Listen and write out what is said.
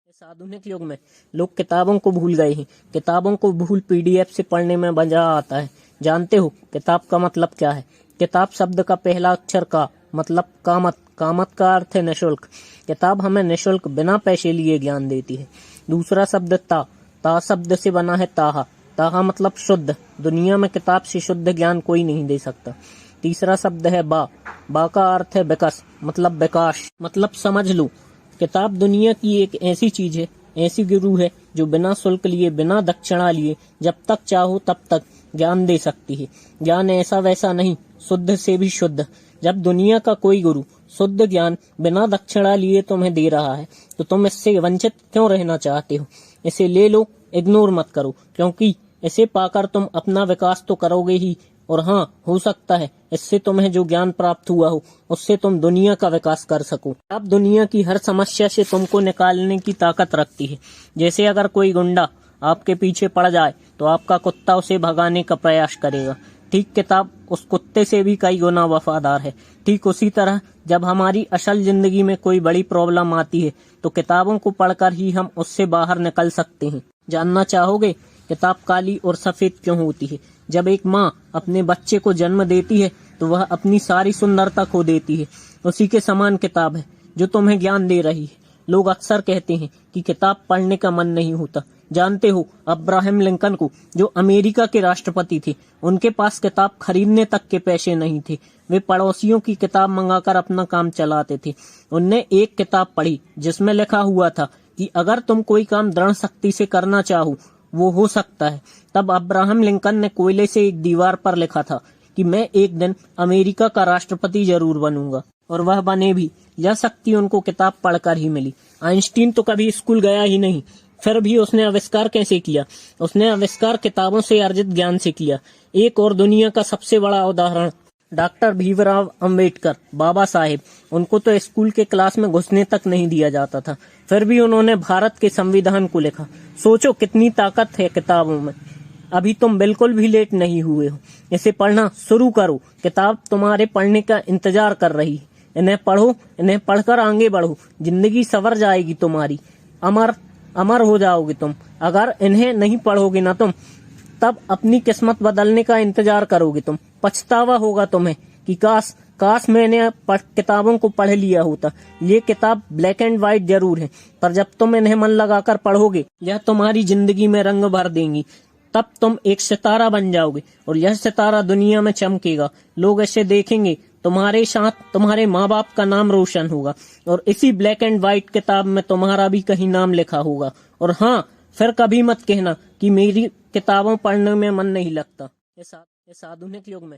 इस आधुनिक युग में लोग किताबों को भूल गए हैं। किताबों को भूल पीडीएफ से पढ़ने में मजा आता है। जानते हो किताब का मतलब क्या है? किताब शब्द का पहला अक्षर का मतलब कामत। कामत का अर्थ है निःशुल्क। किताब हमें निःशुल्क बिना पैसे लिए ज्ञान देती है। दूसरा शब्द ता। ता शब्द से बना है ताहा। ताहा मतलब शुद्ध। दुनिया में किताब से शुद्ध ज्ञान कोई नहीं दे सकता। तीसरा शब्द है बा। बा का अर्थ है विकास मतलब विकास। मतलब समझ लो, किताब दुनिया की एक ऐसी चीज है, ऐसी गुरु है जो बिना शुल्क लिए, बिना दक्षिणा लिए, जब तक चाहो तब तक ज्ञान दे सकती है। ज्ञान ऐसा वैसा नहीं, शुद्ध से भी शुद्ध। जब दुनिया का कोई गुरु शुद्ध ज्ञान बिना दक्षिणा लिए तुम्हें दे रहा है, तो तुम इससे वंचित क्यों रहना चाहते हो? इसे ले लो, इग्नोर मत करो, क्योंकि इसे पाकर तुम अपना विकास तो करोगे ही, और हाँ, हो सकता है इससे तुम्हें जो ज्ञान प्राप्त हुआ हो उससे तुम दुनिया का विकास कर सको। अब दुनिया की हर समस्या से तुमको निकालने की ताकत रखती है। जैसे अगर कोई गुंडा आपके पीछे पड़ जाए तो आपका कुत्ता उसे भगाने का प्रयास करेगा। ठीक किताब उस कुत्ते से भी कई गुना वफादार है। ठीक उसी तरह जब हमारी असल जिंदगी में कोई बड़ी प्रॉब्लम आती है तो किताबों को पढ़कर ही हम उससे बाहर निकल सकते हैं। जानना चाहोगे किताब काली और सफेद क्यों होती है? जब एक माँ अपने बच्चे को जन्म देती है तो वह अपनी सारी सुंदरता खो देती है। उसी के समान किताब है जो तुम्हें ज्ञान दे रही है। लोग अक्सर कहते हैं कि किताब पढ़ने का मन नहीं होता। जानते हो अब्राहम लिंकन को, जो अमेरिका के राष्ट्रपति थे, उनके पास किताब खरीदने तक के पैसे नहीं थे। वे पड़ोसियों की किताब मंगाकर अपना काम चलाते थे। उनने एक किताब पढ़ी जिसमें लिखा हुआ था कि अगर तुम कोई काम दृढ़ शक्ति से करना चाहो वो हो सकता है। तब अब्राहम लिंकन ने कोयले से एक दीवार पर लिखा था कि मैं एक दिन अमेरिका का राष्ट्रपति जरूर बनूंगा, और वह बने भी। यह शक्ति उनको किताब पढ़कर ही मिली। आइंस्टीन तो कभी स्कूल गया ही नहीं, फिर भी उसने आविष्कार कैसे किया? उसने आविष्कार किताबों से अर्जित ज्ञान से किया। एक और दुनिया का सबसे बड़ा उदाहरण डॉक्टर भीमराव अंबेडकर, बाबा साहेब। उनको तो स्कूल के क्लास में घुसने तक नहीं दिया जाता था, फिर भी उन्होंने भारत के संविधान को लिखा। सोचो कितनी ताकत है किताबों में। अभी तुम बिल्कुल भी लेट नहीं हुए हो, इसे पढ़ना शुरू करो। किताब तुम्हारे पढ़ने का इंतजार कर रही है। इन्हें पढ़ो, इन्हें पढ़कर आगे बढ़ो। जिंदगी संवर जाएगी तुम्हारी, अमर अमर हो जाओगे तुम। अगर इन्हें नहीं पढ़ोगे ना तुम, तब अपनी किस्मत बदलने का इंतजार करोगे तुम। पछतावा होगा तुम्हें कि काश मैंने किताबों को पढ़ लिया होता। ये किताब ब्लैक एंड व्हाइट जरूर है, पर जब तुम इन्हें मन लगाकर पढ़ोगे, यह तुम्हारी जिंदगी में रंग भर देंगी। तब तुम एक सितारा बन जाओगे और यह सितारा दुनिया में चमकेगा। लोग ऐसे देखेंगे, तुम्हारे साथ तुम्हारे माँ बाप का नाम रोशन होगा, और इसी ब्लैक एंड व्हाइट किताब में तुम्हारा भी कहीं नाम लिखा होगा। और हाँ, फिर कभी मत कहना कि मेरी किताबों पढ़ने में मन नहीं लगता। इस आधुनिक युग में